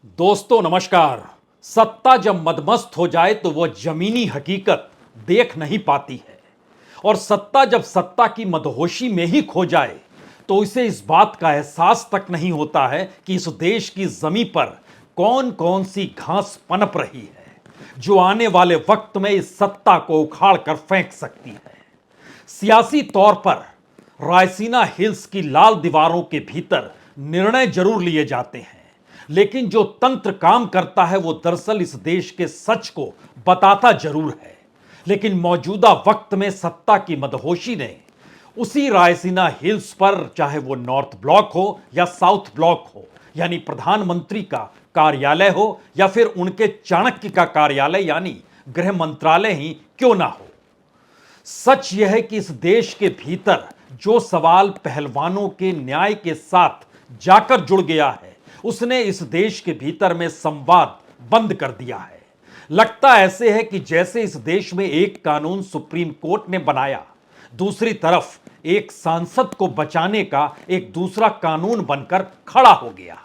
दोस्तों नमस्कार। सत्ता जब मदमस्त हो जाए तो वह जमीनी हकीकत देख नहीं पाती है, और सत्ता जब सत्ता की मदहोशी में ही खो जाए तो इसे इस बात का एहसास तक नहीं होता है कि इस देश की जमीन पर कौन कौन सी घास पनप रही है जो आने वाले वक्त में इस सत्ता को उखाड़ कर फेंक सकती है। सियासी तौर पर रायसीना हिल्स की लाल दीवारों के भीतर निर्णय जरूर लिए जाते हैं, लेकिन जो तंत्र काम करता है वो दरअसल इस देश के सच को बताता जरूर है। लेकिन मौजूदा वक्त में सत्ता की मदहोशी ने उसी रायसीना हिल्स पर, चाहे वो नॉर्थ ब्लॉक हो या साउथ ब्लॉक हो, यानी प्रधानमंत्री का कार्यालय हो या फिर उनके चाणक्य का कार्यालय यानी गृह मंत्रालय ही क्यों ना हो, सच यह है कि इस देश के भीतर जो सवाल पहलवानों के न्याय के साथ जाकर जुड़ गया है उसने इस देश के भीतर में संवाद बंद कर दिया है। लगता ऐसे है कि जैसे इस देश में एक कानून सुप्रीम कोर्ट ने बनाया, दूसरी तरफ एक सांसद को बचाने का एक दूसरा कानून बनकर खड़ा हो गया।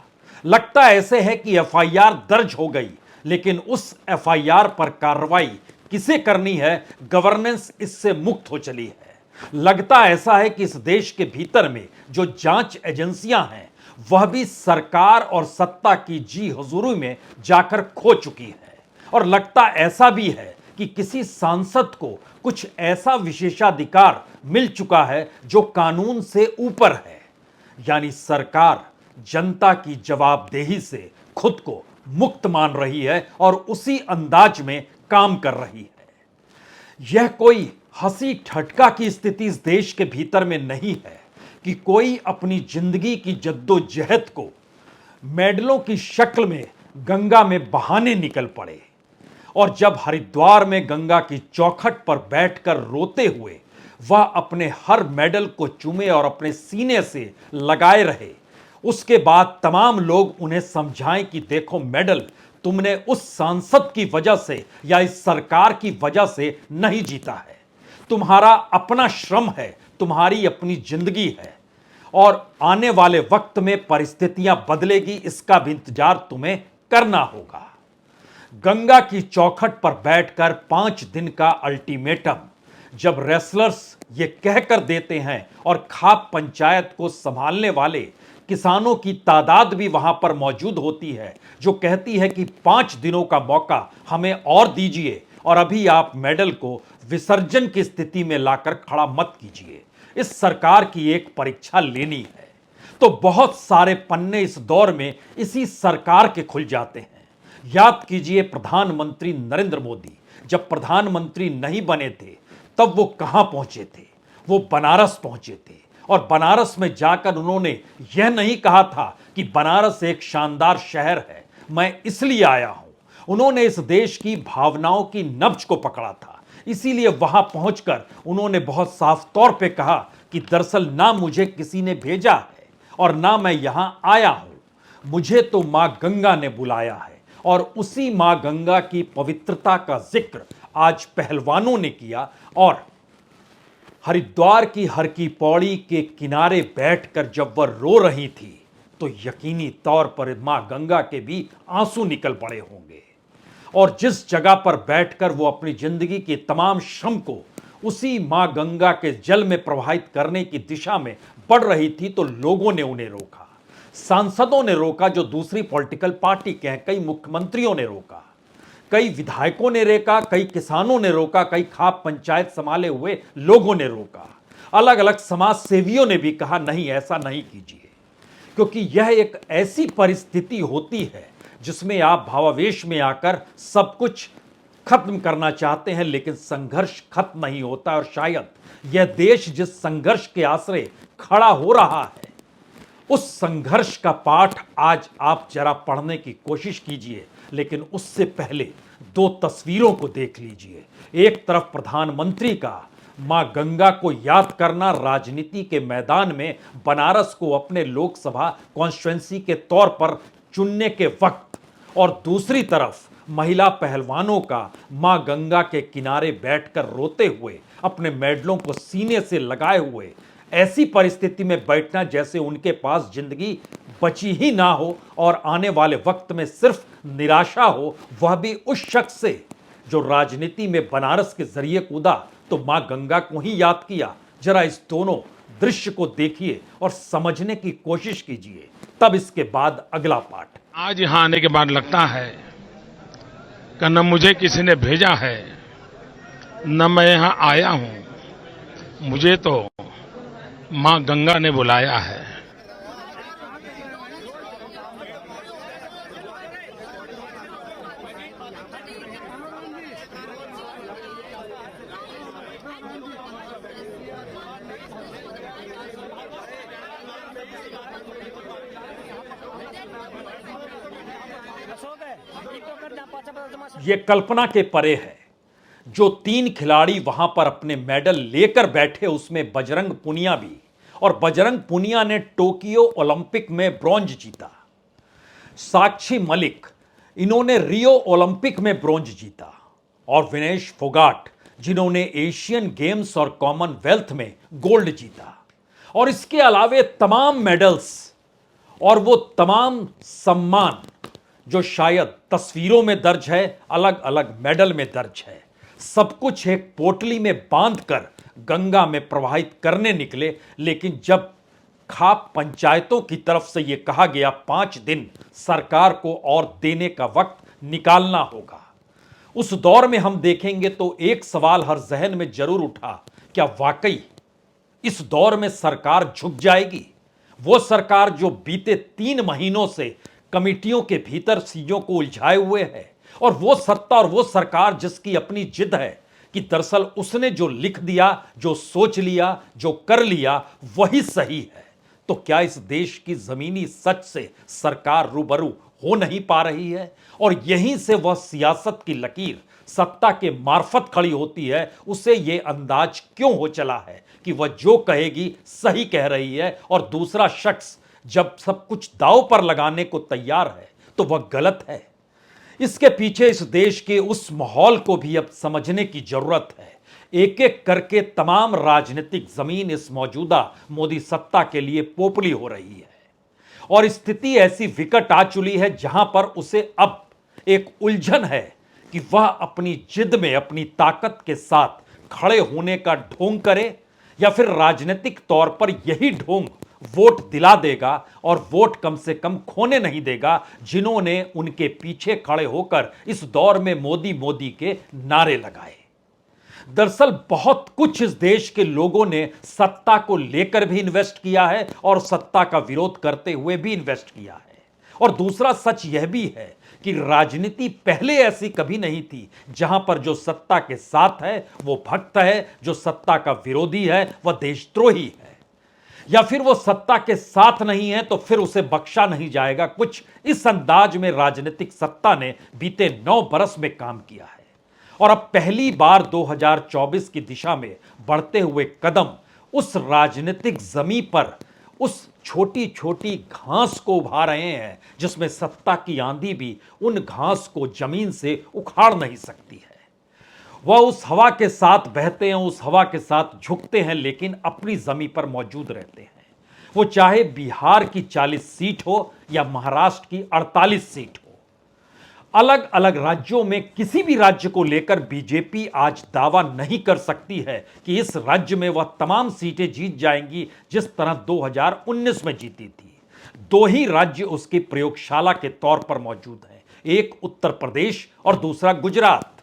लगता ऐसे है कि एफआईआर दर्ज हो गई, लेकिन उस एफआईआर पर कार्रवाई किसे करनी है, गवर्नेंस इससे मुक्त हो चली है। लगता ऐसा है कि इस देश के भीतर में जो जांच एजेंसियां हैं वह भी सरकार और सत्ता की जी हुजूरी में जाकर खो चुकी है। और लगता ऐसा भी है कि किसी सांसद को कुछ ऐसा विशेषाधिकार मिल चुका है जो कानून से ऊपर है, यानी सरकार जनता की जवाबदेही से खुद को मुक्त मान रही है और उसी अंदाज में काम कर रही है। यह कोई हंसी ठटका की स्थिति इस देश के भीतर में नहीं है कि कोई अपनी जिंदगी की जद्दोजहद को मेडलों की शक्ल में गंगा में बहाने निकल पड़े, और जब हरिद्वार में गंगा की चौखट पर बैठकर रोते हुए वह अपने हर मेडल को चूमे और अपने सीने से लगाए रहे, उसके बाद तमाम लोग उन्हें समझाएं कि देखो मेडल तुमने उस सांसद की वजह से या इस सरकार की वजह से नहीं जीता है, तुम्हारा अपना श्रम है, तुम्हारी अपनी जिंदगी है, और आने वाले वक्त में परिस्थितियां बदलेगी, इसका भी इंतजार तुम्हें करना होगा। गंगा की चौखट पर बैठकर 5 दिन का अल्टीमेटम जब रेसलर्स ये कहकर देते हैं और खाप पंचायत को संभालने वाले किसानों की तादाद भी वहां पर मौजूद होती है जो कहती है कि 5 दिनों का मौका हमें और दीजिए और अभी आप मेडल को विसर्जन की स्थिति में लाकर खड़ा मत कीजिए, इस सरकार की एक परीक्षा लेनी है, तो बहुत सारे पन्ने इस दौर में इसी सरकार के खुल जाते हैं। याद कीजिए प्रधानमंत्री नरेंद्र मोदी जब प्रधानमंत्री नहीं बने थे तब वो कहां पहुंचे थे, वो बनारस पहुंचे थे, और बनारस में जाकर उन्होंने यह नहीं कहा था कि बनारस एक शानदार शहर है, मैं इसलिए आया हूं। उन्होंने इस देश की भावनाओं की नब्ज को पकड़ा था, इसीलिए वहां पहुंचकर उन्होंने बहुत साफ तौर पे कहा कि दरअसल ना मुझे किसी ने भेजा है और ना मैं यहां आया हूं, मुझे तो मां गंगा ने बुलाया है। और उसी मां गंगा की पवित्रता का जिक्र आज पहलवानों ने किया, और हरिद्वार की हर की पौड़ी के किनारे बैठकर जब वह रो रही थी तो यकीनी तौर पर मां गंगा के भी आंसू निकल पड़े होंगे। और जिस जगह पर बैठकर वो अपनी जिंदगी के तमाम श्रम को उसी मां गंगा के जल में प्रवाहित करने की दिशा में बढ़ रही थी तो लोगों ने उन्हें रोका, सांसदों ने रोका जो दूसरी पॉलिटिकल पार्टी के हैं, कई मुख्यमंत्रियों ने रोका, कई विधायकों ने रोका, कई किसानों ने रोका, कई खाप पंचायत संभाले हुए लोगों ने रोका, अलग अलग समाज सेवियों ने भी कहा नहीं ऐसा नहीं कीजिए, क्योंकि यह एक ऐसी परिस्थिति होती है जिसमें आप भावावेश में आकर सब कुछ खत्म करना चाहते हैं, लेकिन संघर्ष खत्म नहीं होता। और शायद यह देश जिस संघर्ष के आश्रय खड़ा हो रहा है उस संघर्ष का पाठ आज आप जरा पढ़ने की कोशिश कीजिए, लेकिन उससे पहले 2 तस्वीरों को देख लीजिए। एक तरफ प्रधानमंत्री का मां गंगा को याद करना राजनीति के मैदान में बनारस को अपने लोकसभा कॉन्स्टिट्यूएंसी के तौर पर चुनने के वक्त, और दूसरी तरफ महिला पहलवानों का मां गंगा के किनारे बैठकर रोते हुए अपने मेडलों को सीने से लगाए हुए ऐसी परिस्थिति में बैठना जैसे उनके पास जिंदगी बची ही ना हो और आने वाले वक्त में सिर्फ निराशा हो, वह भी उस शख्स से जो राजनीति में बनारस के जरिए कूदा तो मां गंगा को ही याद किया। जरा इस दोनों दृश्य को देखिए और समझने की कोशिश कीजिए, तब इसके बाद अगला पाठ। आज यहां आने के बाद लगता है कि न मुझे किसी ने भेजा है, न मैं यहां आया हूं, मुझे तो मां गंगा ने बुलाया है। यह कल्पना के परे है। जो 3 खिलाड़ी वहां पर अपने मेडल लेकर बैठे उसमें बजरंग पुनिया भी, और बजरंग पुनिया ने टोक्यो ओलंपिक में ब्रॉन्ज जीता। साक्षी मलिक, इन्होंने रियो ओलंपिक में ब्रॉन्ज जीता। और विनेश फोगाट, जिन्होंने एशियन गेम्स और कॉमनवेल्थ में गोल्ड जीता। और इसके अलावे तमाम मेडल्स और वो तमाम सम्मान जो शायद तस्वीरों में दर्ज है, अलग अलग मेडल में दर्ज है, सब कुछ एक पोटली में बांधकर गंगा में प्रवाहित करने निकले। लेकिन जब खाप पंचायतों की तरफ से यह कहा गया 5 दिन सरकार को और देने का वक्त निकालना होगा, उस दौर में हम देखेंगे तो एक सवाल हर जहन में जरूर उठा, क्या वाकई इस दौर में सरकार झुक जाएगी? वो सरकार जो बीते 3 महीनों से कमिटियों के भीतर चीजों को उलझाए हुए है, और वो सत्ता और वो सरकार जिसकी अपनी जिद है कि दरअसल उसने जो लिख दिया, जो सोच लिया, जो कर लिया वही सही है। तो क्या इस देश की जमीनी सच से सरकार रूबरू हो नहीं पा रही है? और यहीं से वह सियासत की लकीर सत्ता के मार्फत खड़ी होती है। उसे यह अंदाज क्यों हो चला है कि वह जो कहेगी सही कह रही है, और दूसरा शख्स जब सब कुछ दांव पर लगाने को तैयार है तो वह गलत है? इसके पीछे इस देश के उस माहौल को भी अब समझने की जरूरत है। एक एक करके तमाम राजनीतिक जमीन इस मौजूदा मोदी सत्ता के लिए पोपली हो रही है, और स्थिति ऐसी विकट आ चुकी है जहां पर उसे अब एक उलझन है कि वह अपनी जिद में अपनी ताकत के साथ खड़े होने का ढोंग करे, या फिर राजनीतिक तौर पर यही ढोंग वोट दिला देगा और वोट कम से कम खोने नहीं देगा जिन्होंने उनके पीछे खड़े होकर इस दौर में मोदी मोदी के नारे लगाए। दरअसल बहुत कुछ इस देश के लोगों ने सत्ता को लेकर भी इन्वेस्ट किया है और सत्ता का विरोध करते हुए भी इन्वेस्ट किया है। और दूसरा सच यह भी है कि राजनीति पहले ऐसी कभी नहीं थी जहां पर जो सत्ता के साथ है वो भक्त है, जो सत्ता का विरोधी है वह देशद्रोही है, या फिर वो सत्ता के साथ नहीं है तो फिर उसे बख्शा नहीं जाएगा। कुछ इस अंदाज में राजनीतिक सत्ता ने बीते 9 बरस में काम किया है, और अब पहली बार 2024 की दिशा में बढ़ते हुए कदम उस राजनीतिक जमीन पर उस छोटी छोटी घास को उभा रहे हैं जिसमें सत्ता की आंधी भी उन घास को जमीन से उखाड़ नहीं सकती है। वह उस हवा के साथ बहते हैं, उस हवा के साथ झुकते हैं, लेकिन अपनी जमीन पर मौजूद रहते हैं। वो चाहे बिहार की 40 सीट हो या महाराष्ट्र की 48 सीट हो। अलग अलग राज्यों में किसी भी राज्य को लेकर बीजेपी आज दावा नहीं कर सकती है कि इस राज्य में वह तमाम सीटें जीत जाएंगी जिस तरह 2019 में जीती थी। 2 ही राज्य उसकी प्रयोगशाला के तौर पर मौजूद हैं, एक उत्तर प्रदेश और दूसरा गुजरात।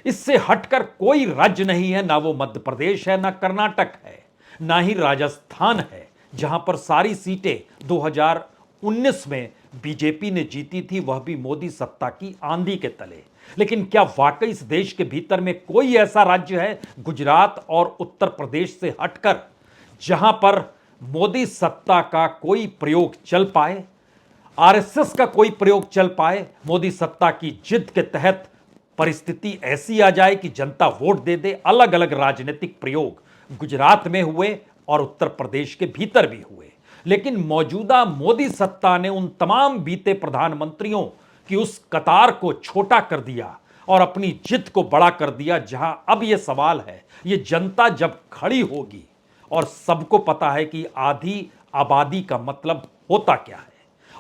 इससे हटकर कोई राज्य नहीं है, ना वो मध्य प्रदेश है, ना कर्नाटक है, ना ही राजस्थान है, जहां पर सारी सीटें 2019 में बीजेपी ने जीती थी, वह भी मोदी सत्ता की आंधी के तले। लेकिन क्या वाकई इस देश के भीतर में कोई ऐसा राज्य है गुजरात और उत्तर प्रदेश से हटकर जहां पर मोदी सत्ता का कोई प्रयोग चल पाए, आरएसएस का कोई प्रयोग चल पाए, मोदी सत्ता की जिद के तहत परिस्थिति ऐसी आ जाए कि जनता वोट दे दे? अलग अलग राजनीतिक प्रयोग गुजरात में हुए और उत्तर प्रदेश के भीतर भी हुए, लेकिन मौजूदा मोदी सत्ता ने उन तमाम बीते प्रधानमंत्रियों की उस कतार को छोटा कर दिया और अपनी जिद को बड़ा कर दिया। जहां अब यह सवाल है, ये जनता जब खड़ी होगी और सबको पता है कि आधी आबादी का मतलब होता क्या है।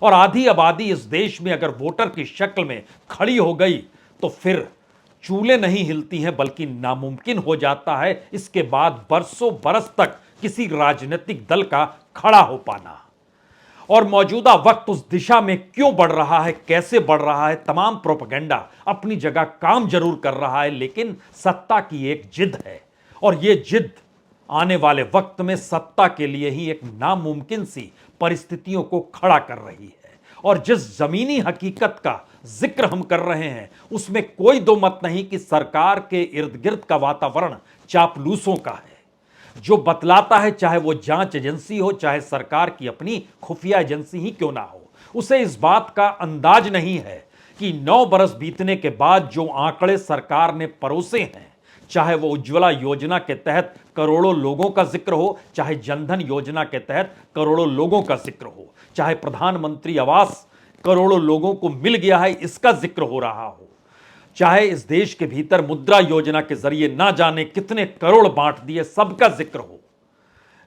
और आधी आबादी इस देश में अगर वोटर की शक्ल में खड़ी हो गई तो फिर चूल्हे नहीं हिलती हैं, बल्कि नामुमकिन हो जाता है इसके बाद बरसों बरस तक किसी राजनीतिक दल का खड़ा हो पाना। और मौजूदा वक्त उस दिशा में क्यों बढ़ रहा है, कैसे बढ़ रहा है, तमाम प्रोपेगेंडा अपनी जगह काम जरूर कर रहा है, लेकिन सत्ता की एक जिद है। और यह जिद आने वाले वक्त में सत्ता के लिए ही एक नामुमकिन सी परिस्थितियों को खड़ा कर रही है। और जिस जमीनी हकीकत का जिक्र हम कर रहे हैं उसमें कोई दो मत नहीं कि सरकार के इर्द गिर्द का वातावरण चापलूसों का है, जो बतलाता है, चाहे वो जांच एजेंसी हो, चाहे सरकार की अपनी खुफिया एजेंसी ही क्यों ना हो, उसे इस बात का अंदाज नहीं है कि 9 बरस बीतने के बाद जो आंकड़े सरकार ने परोसे हैं, चाहे वो उज्ज्वला योजना के तहत करोड़ों लोगों का जिक्र हो, चाहे जनधन योजना के तहत करोड़ों लोगों का जिक्र हो, चाहे प्रधानमंत्री आवास करोड़ों लोगों को मिल गया है इसका जिक्र हो रहा हो, चाहे इस देश के भीतर मुद्रा योजना के जरिए ना जाने कितने करोड़ बांट दिए, सबका जिक्र हो।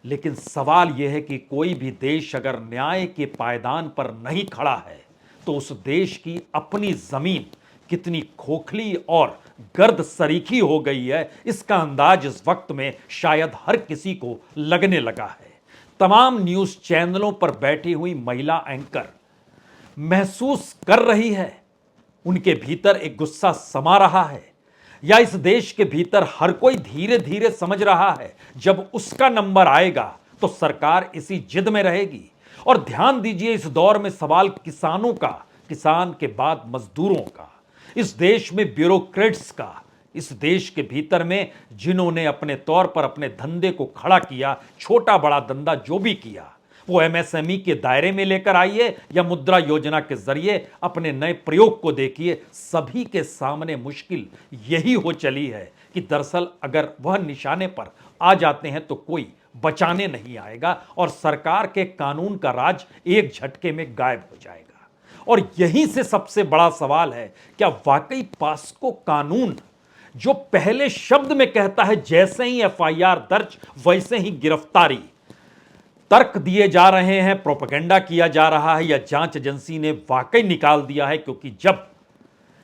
लेकिन सवाल यह है कि कोई भी देश अगर न्याय के पायदान पर नहीं खड़ा है तो उस देश की अपनी जमीन कितनी खोखली और गर्द सरीखी हो गई है, इसका अंदाज इस वक्त में शायद हर किसी को लगने लगा है। तमाम न्यूज चैनलों पर बैठी हुई महिला एंकर महसूस कर रही है, उनके भीतर एक गुस्सा समा रहा है, या इस देश के भीतर हर कोई धीरे धीरे समझ रहा है जब उसका नंबर आएगा तो सरकार इसी जिद में रहेगी। और ध्यान दीजिए, इस दौर में सवाल किसानों का, किसान के बाद मजदूरों का, इस देश में ब्यूरोक्रेट्स का, इस देश के भीतर में जिन्होंने अपने तौर पर अपने धंधे को खड़ा किया, छोटा बड़ा धंधा जो भी किया, वो एमएसएमई के दायरे में लेकर आइए या मुद्रा योजना के जरिए अपने नए प्रयोग को देखिए, सभी के सामने मुश्किल यही हो चली है कि दरअसल अगर वह निशाने पर आ जाते हैं तो कोई बचाने नहीं आएगा और सरकार के कानून का राज एक झटके में गायब हो जाएगा। और यहीं से सबसे बड़ा सवाल है, क्या वाकई पास्को कानून जो पहले शब्द में कहता है जैसे ही एफआईआर दर्ज वैसे ही गिरफ्तारी, तर्क दिए जा रहे हैं, प्रोपेगेंडा किया जा रहा है, या जांच एजेंसी ने वाकई निकाल दिया है? क्योंकि जब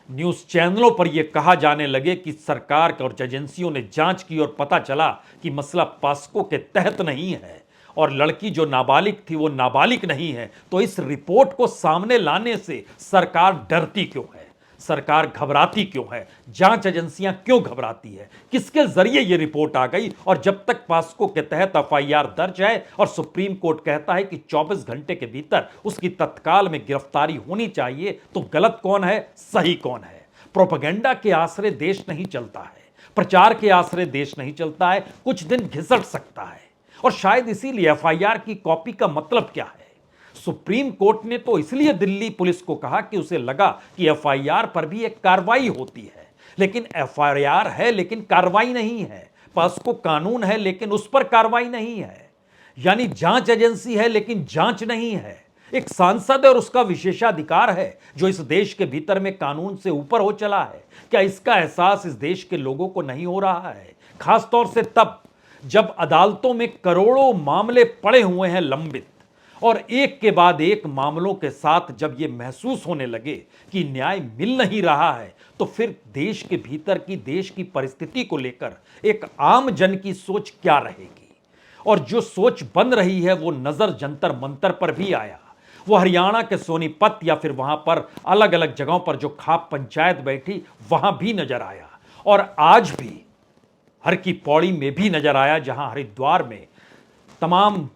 न्यूज चैनलों पर यह कहा जाने लगे कि सरकार और एजेंसियों ने जांच की और पता चला कि मसला पास्को के तहत नहीं है और लड़की जो नाबालिग थी वो नाबालिग नहीं है, तो इस रिपोर्ट को सामने लाने से सरकार डरती क्यों है, सरकार घबराती क्यों है, जांच एजेंसियां क्यों घबराती है, किसके जरिए यह रिपोर्ट आ गई? और जब तक पास्को के तहत एफआईआर दर्ज है और सुप्रीम कोर्ट कहता है कि 24 घंटे के भीतर उसकी तत्काल में गिरफ्तारी होनी चाहिए, तो गलत कौन है, सही कौन है? प्रोपेगेंडा के आश्रय देश नहीं चलता है, प्रचार के आश्रय देश नहीं चलता है, कुछ दिन घिसट सकता है। और शायद इसीलिए एफआईआर की कॉपी का मतलब क्या है? सुप्रीम कोर्ट ने तो इसलिए दिल्ली पुलिस को कहा कि उसे लगा कि एफआईआर पर भी एक कार्रवाई होती है, लेकिन एफआईआर है लेकिन कार्रवाई नहीं है, पास्को कानून है लेकिन उस पर कार्रवाई नहीं है, यानी जांच एजेंसी है लेकिन जांच नहीं है। एक सांसद और उसका विशेषाधिकार है जो इस देश के भीतर में कानून से ऊपर हो चला है। क्या इसका एहसास इस देश के लोगों को नहीं हो रहा है? खासतौर से तब जब अदालतों में करोड़ों मामले पड़े हुए हैं लंबित, और एक के बाद एक मामलों के साथ जब यह महसूस होने लगे कि न्याय मिल नहीं रहा है, तो फिर देश के भीतर की, देश की परिस्थिति को लेकर एक आम जन की सोच क्या रहेगी? और जो सोच बन रही है वो नजर जंतर मंतर पर भी आया, वो हरियाणा के सोनीपत या फिर वहां पर अलग अलग जगहों पर जो खाप पंचायत बैठी वहां भी नजर आया, और आज भी हर की पौड़ी में भी नजर आया, जहां हरिद्वार में तमाम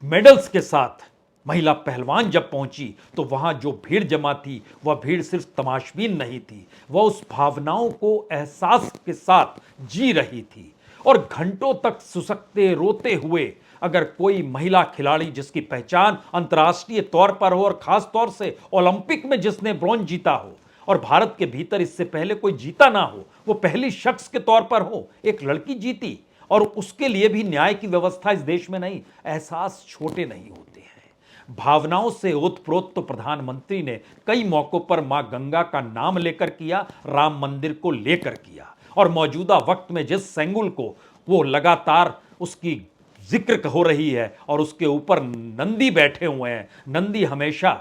मेडल्स के साथ महिला पहलवान जब पहुंची तो वहां जो भीड़ जमा थी वह भीड़ सिर्फ तमाशबीन नहीं थी, वह उस भावनाओं को एहसास के साथ जी रही थी। और घंटों तक सुसकते रोते हुए अगर कोई महिला खिलाड़ी जिसकी पहचान अंतर्राष्ट्रीय तौर पर हो और खास तौर से ओलंपिक में जिसने ब्रॉन्ज जीता हो और भारत के भीतर इससे पहले कोई जीता ना हो, वो पहली शख्स के तौर पर हो, एक लड़की जीती, और उसके लिए भी न्याय की व्यवस्था इस देश में नहीं, एहसास छोटे नहीं होते हैं। भावनाओं से ओतप्रोत तो प्रधानमंत्री ने कई मौकों पर मां गंगा का नाम लेकर किया, राम मंदिर को लेकर किया, और मौजूदा वक्त में जिस सेंगुल को वो लगातार उसकी जिक्र हो रही है और उसके ऊपर नंदी बैठे हुए हैं। नंदी हमेशा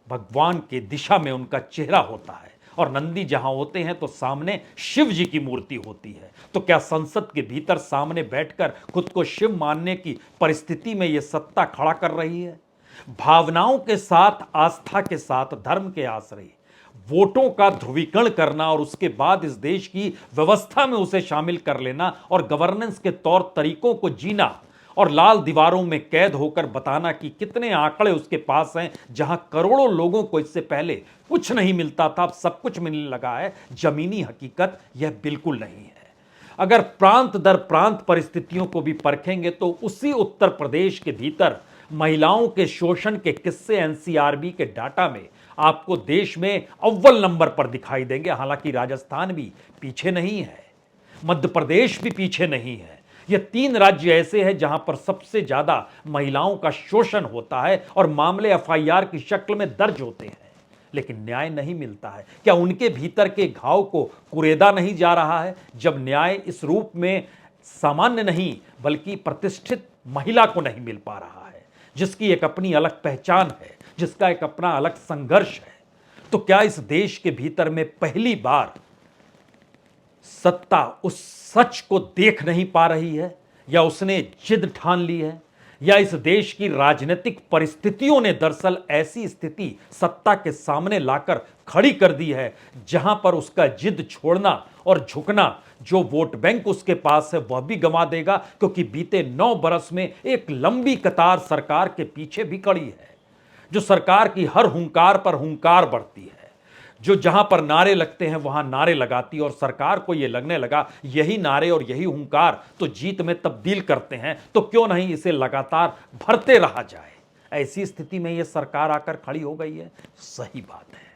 भगवान के दिशा में उनका चेहरा होता है और नंदी जहां होते हैं तो सामने शिव जी की मूर्ति होती है। तो क्या संसद के भीतर सामने बैठकर खुद को शिव मानने की परिस्थिति में यह सत्ता खड़ा कर रही है? भावनाओं के साथ, आस्था के साथ, धर्म के आश्रय वोटों का ध्रुवीकरण करना और उसके बाद इस देश की व्यवस्था में उसे शामिल कर लेना और गवर्नेंस के तौर तरीकों को जीना और लाल दीवारों में कैद होकर बताना कि कितने आंकड़े उसके पास हैं, जहां करोड़ों लोगों को इससे पहले कुछ नहीं मिलता था, अब सब कुछ मिलने लगा है। जमीनी हकीकत यह बिल्कुल नहीं है। अगर प्रांत दर प्रांत परिस्थितियों को भी परखेंगे तो उसी उत्तर प्रदेश के भीतर महिलाओं के शोषण के किस्से एनसीआरबी के डाटा में आपको देश में अव्वल नंबर पर दिखाई देंगे। हालांकि राजस्थान भी पीछे नहीं है, मध्य प्रदेश भी पीछे नहीं है। ये तीन राज्य ऐसे हैं जहां पर सबसे ज्यादा महिलाओं का शोषण होता है और मामले एफआईआर की शक्ल में दर्ज होते हैं, लेकिन न्याय नहीं मिलता है। क्या उनके भीतर के घाव को कुरेदा नहीं जा रहा है जब न्याय इस रूप में सामान्य नहीं बल्कि प्रतिष्ठित महिला को नहीं मिल पा रहा है, जिसकी एक अपनी अलग पहचान है, जिसका एक अपना अलग संघर्ष है? तो क्या इस देश के भीतर में पहली बार सत्ता उस सच को देख नहीं पा रही है, या उसने जिद ठान ली है, या इस देश की राजनीतिक परिस्थितियों ने दरअसल ऐसी स्थिति सत्ता के सामने लाकर खड़ी कर दी है जहां पर उसका जिद छोड़ना और झुकना, जो वोट बैंक उसके पास है, वह भी गंवा देगा, क्योंकि बीते 9 बरस में एक लंबी कतार सरकार के पीछे भी खड़ी है, जो सरकार की हर हुंकार पर हुंकार बढ़ती है, जो जहां पर नारे लगते हैं वहां नारे लगाती है। और सरकार को यह लगने लगा यही नारे और यही हुंकार तो जीत में तब्दील करते हैं, तो क्यों नहीं इसे लगातार भरते रहा जाए। ऐसी स्थिति में यह सरकार आकर खड़ी हो गई है। सही बात है,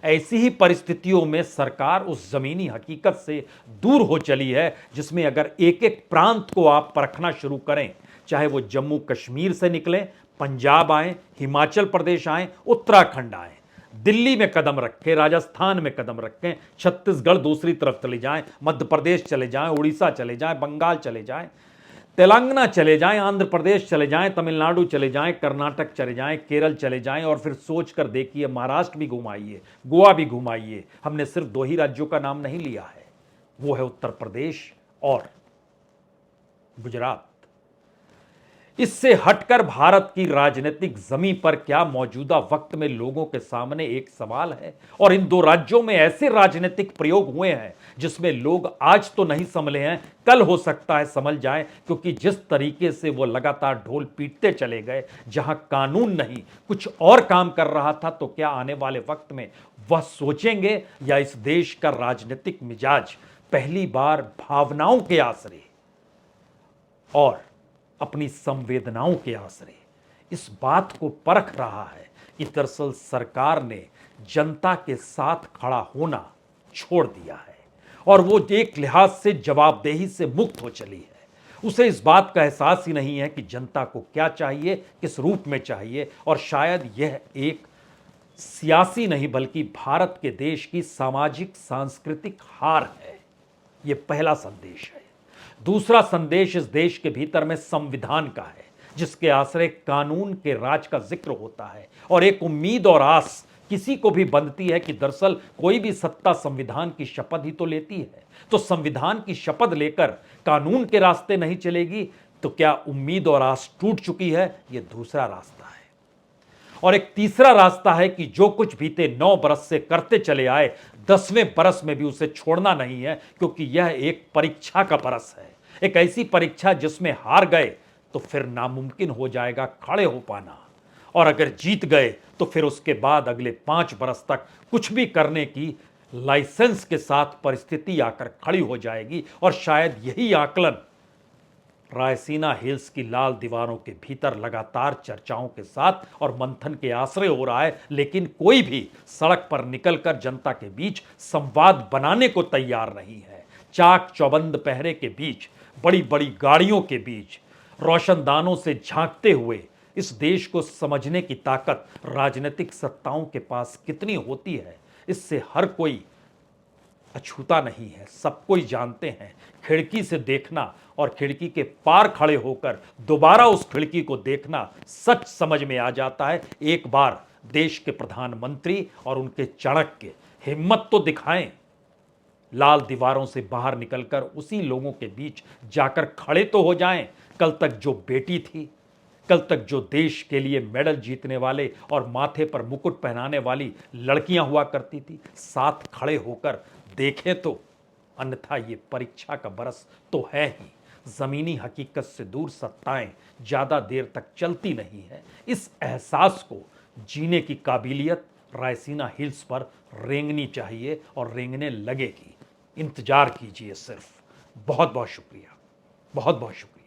ऐसी ही परिस्थितियों में सरकार उस जमीनी हकीकत से दूर हो चली है जिसमें अगर एक एक प्रांत को आप परखना शुरू करें, चाहे वो जम्मू कश्मीर से निकले, पंजाब आए, हिमाचल प्रदेश आए, उत्तराखंड आए, दिल्ली में कदम रखें, राजस्थान में कदम रखें, छत्तीसगढ़ दूसरी तरफ चले जाएं, मध्य प्रदेश चले जाएं, उड़ीसा चले जाएं, बंगाल चले जाएं, तेलंगाना चले जाएं, आंध्र प्रदेश चले जाएं, तमिलनाडु चले जाएं, कर्नाटक चले जाएं, केरल चले जाएं और फिर सोच कर देखिए, महाराष्ट्र भी घुमाइए, गोवा भी घुमाइए। हमने सिर्फ 2 ही राज्यों का नाम नहीं लिया है, वो है उत्तर प्रदेश और गुजरात। इससे हटकर भारत की राजनीतिक जमीन पर क्या मौजूदा वक्त में लोगों के सामने एक सवाल है। और इन 2 राज्यों में ऐसे राजनीतिक प्रयोग हुए हैं जिसमें लोग आज तो नहीं संभले हैं, कल हो सकता है संभल जाएं, क्योंकि जिस तरीके से वो लगातार ढोल पीटते चले गए, जहां कानून नहीं कुछ और काम कर रहा था, तो क्या आने वाले वक्त में वह सोचेंगे, या इस देश का राजनीतिक मिजाज पहली बार भावनाओं के आश्रय और अपनी संवेदनाओं के आश्रय इस बात को परख रहा है कि दरअसल सरकार ने जनता के साथ खड़ा होना छोड़ दिया है और वो एक लिहाज से जवाबदेही से मुक्त हो चली है। उसे इस बात का एहसास ही नहीं है कि जनता को क्या चाहिए, किस रूप में चाहिए, और शायद यह एक सियासी नहीं बल्कि भारत के देश की सामाजिक सांस्कृतिक हार है। यह पहला संदेश है। दूसरा संदेश इस देश के भीतर में संविधान का है, जिसके आश्रय कानून के राज का जिक्र होता है और एक उम्मीद और आस किसी को भी बंधती है कि दरअसल कोई भी सत्ता संविधान की शपथ ही तो लेती है, तो संविधान की शपथ लेकर कानून के रास्ते नहीं चलेगी तो क्या उम्मीद और आस टूट चुकी है? यह दूसरा रास्ता है। और एक तीसरा रास्ता है कि जो कुछ बीते 9 बरस से करते चले आए, 10वें बरस में भी उसे छोड़ना नहीं है, क्योंकि यह एक परीक्षा का बरस है, एक ऐसी परीक्षा जिसमें हार गए तो फिर नामुमकिन हो जाएगा खड़े हो पाना, और अगर जीत गए तो फिर उसके बाद अगले 5 बरस तक कुछ भी करने की लाइसेंस के साथ परिस्थिति आकर खड़ी हो जाएगी। और शायद यही आकलन रायसीना हिल्स की लाल दीवारों के भीतर लगातार चर्चाओं के साथ और मंथन के आश्रय हो रहा है, लेकिन कोई भी सड़क पर निकलकर जनता के बीच संवाद बनाने को तैयार नहीं है। चाक चौबंद पहरे के बीच, बड़ी बड़ी गाड़ियों के बीच, रोशनदानों से झांकते हुए इस देश को समझने की ताकत राजनीतिक सत्ताओं के पास कितनी होती है, इससे हर कोई अछूता नहीं है, सब कोई जानते हैं। खिड़की से देखना और खिड़की के पार खड़े होकर दोबारा उस खिड़की को देखना सच समझ में आ जाता है। एक बार देश के प्रधानमंत्री और उनके चाणक्य हिम्मत तो दिखाएं, लाल दीवारों से बाहर निकलकर उसी लोगों के बीच जाकर खड़े तो हो जाएं। कल तक जो बेटी थी, कल तक जो देश के लिए मेडल जीतने वाले और माथे पर मुकुट पहनाने वाली लड़कियां हुआ करती थी, साथ खड़े होकर देखें तो। अन्यथा ये परीक्षा का बरस तो है ही। जमीनी हकीकत से दूर सत्ताएं ज्यादा देर तक चलती नहीं है। इस एहसास को जीने की काबिलियत रायसीना हिल्स पर रेंगनी चाहिए और रेंगने लगेगी। इंतजार कीजिए सिर्फ। बहुत बहुत शुक्रिया, बहुत बहुत शुक्रिया।